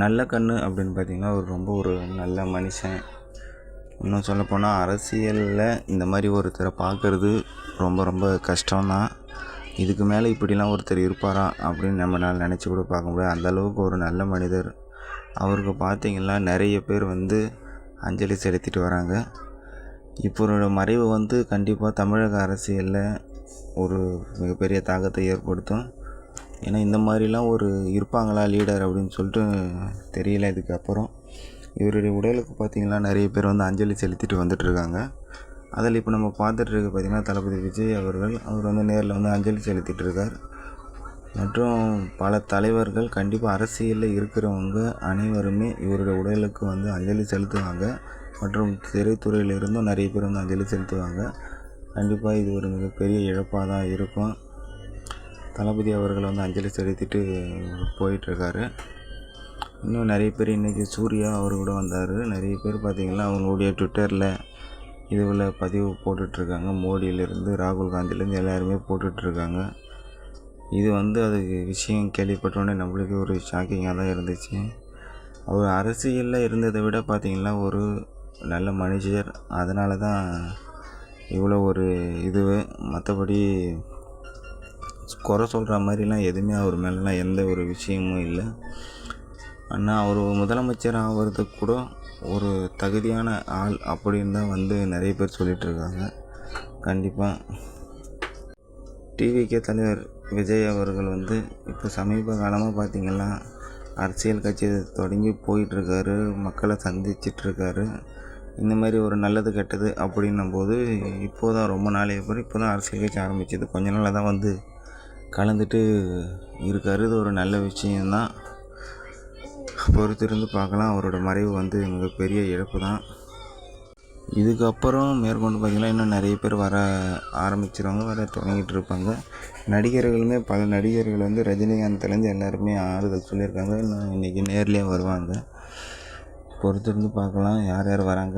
நல்ல கண்ணு அப்படின்னு பார்த்திங்கன்னா ரொம்ப ஒரு நல்ல மனுஷன். இன்னும் சொல்லப்போனால் அரசியலில் இந்த மாதிரி ஒருத்தரை பார்க்குறது ரொம்ப ரொம்ப கஷ்டம்தான். இதுக்கு மேலே இப்படிலாம் ஒருத்தர் இருப்பாரா அப்படின்னு நம்மளால் நினச்சி கூட பார்க்க முடியாது. அந்தளவுக்கு ஒரு நல்ல மனிதர். அவருக்கு பார்த்திங்கன்னா நிறைய பேர் அஞ்சலி செலுத்திட்டு வராங்க. இப்போரோட மறைவு கண்டிப்பாக தமிழக அரசியலில் ஒரு மிகப்பெரிய தாக்கத்தை ஏற்படுத்தும். ஏன்னா இந்த மாதிரிலாம் ஒரு இருப்பாங்களா லீடர் அப்படின்னு சொல்லிட்டு தெரியல. இதுக்கப்புறம் இவருடைய உடலுக்கு பார்த்திங்கன்னா நிறைய பேர் அஞ்சலி செலுத்திட்டு வந்துட்டுருக்காங்க. அதில் இப்போ நம்ம பார்த்துட்ருக்க பார்த்திங்கன்னா தளபதி விஜய் அவர்கள் அவர் நேரில் அஞ்சலி செலுத்திட்டு இருக்கார். மற்றும் பல தலைவர்கள் கண்டிப்பாக அரசியலில் இருக்கிறவங்க அனைவருமே இவருடைய உடலுக்கு அஞ்சலி செலுத்துவாங்க. மற்றும் திரைத்துறையிலிருந்தும் நிறைய பேர் அஞ்சலி செலுத்துவாங்க. கண்டிப்பாக இது ஒரு மிகப்பெரிய இழப்பாக தான் இருக்கும். தளபதி அவர்கள் அஞ்சலி செலுத்திட்டு போயிட்டுருக்காரு. இன்னும் நிறைய பேர் இன்றைக்கி சூர்யா அவர் கூட வந்தார். நிறைய பேர் பார்த்திங்கன்னா அவங்களுடைய ட்விட்டரில் இதுவில் பதிவு போட்டுட்ருக்காங்க. மோடியிலேருந்து ராகுல் காந்திலேருந்து எல்லாருமே போட்டுட்ருக்காங்க. இது அதுக்கு விஷயம் கேள்விப்பட்டோன்னே நம்மளுக்கு ஒரு ஷாக்கிங்காக தான் இருந்துச்சு. அவர் அரசியலில் இருந்ததை விட பார்த்திங்கன்னா ஒரு நல்ல மனுஷர். அதனால தான் இவ்வளோ ஒரு மற்றபடி குறை சொல்கிற மாதிரிலாம் எதுவுமே அவர் மேலெலாம் எந்த ஒரு விஷயமும் இல்லை. ஆனால் அவர் முதலமைச்சர் ஆகிறதுக்கு கூட ஒரு தகுதியான ஆள் அப்படின்னு தான் நிறைய பேர் சொல்லிகிட்ருக்காங்க. கண்டிப்பாக டிவிகே தலைவர் விஜய் அவர்கள் இப்போ சமீப காலமாக பார்த்திங்கன்னா அரசியல் கட்சி தொடங்கி போயிட்டுருக்காரு. மக்களை சந்திச்சிட்ருக்காரு. இந்த மாதிரி ஒரு நல்லது கெட்டது அப்படின்னும் போது இப்போது தான் ரொம்ப நாளைக்கு அப்புறம் இப்போ தான் அரசியல் கட்சி ஆரம்பிச்சது. கொஞ்ச நாளாக தான் கலந்துட்டு இருக்கார். இது ஒரு நல்ல விஷயந்தான். பொறுத்திருந்து பார்க்கலாம். அவரோட மறைவு மிகப்பெரிய இழப்பு தான். இதுக்கப்புறம் மேற்கொண்டு பார்த்திங்கன்னா இன்னும் நிறைய பேர் வர ஆரம்பிச்சிருவாங்க, வர தொடங்கிட்டு இருப்பாங்க. நடிகர்களுமே பல நடிகர்கள் ரஜினிகாந்த்லேருந்து எல்லாருமே ஆறுதல் சொல்லியிருக்காங்க. இன்னும் இன்றைக்கி நேர்லேயே வருவாங்க. பொறுத்திருந்து பார்க்கலாம் யார் யார் வராங்க.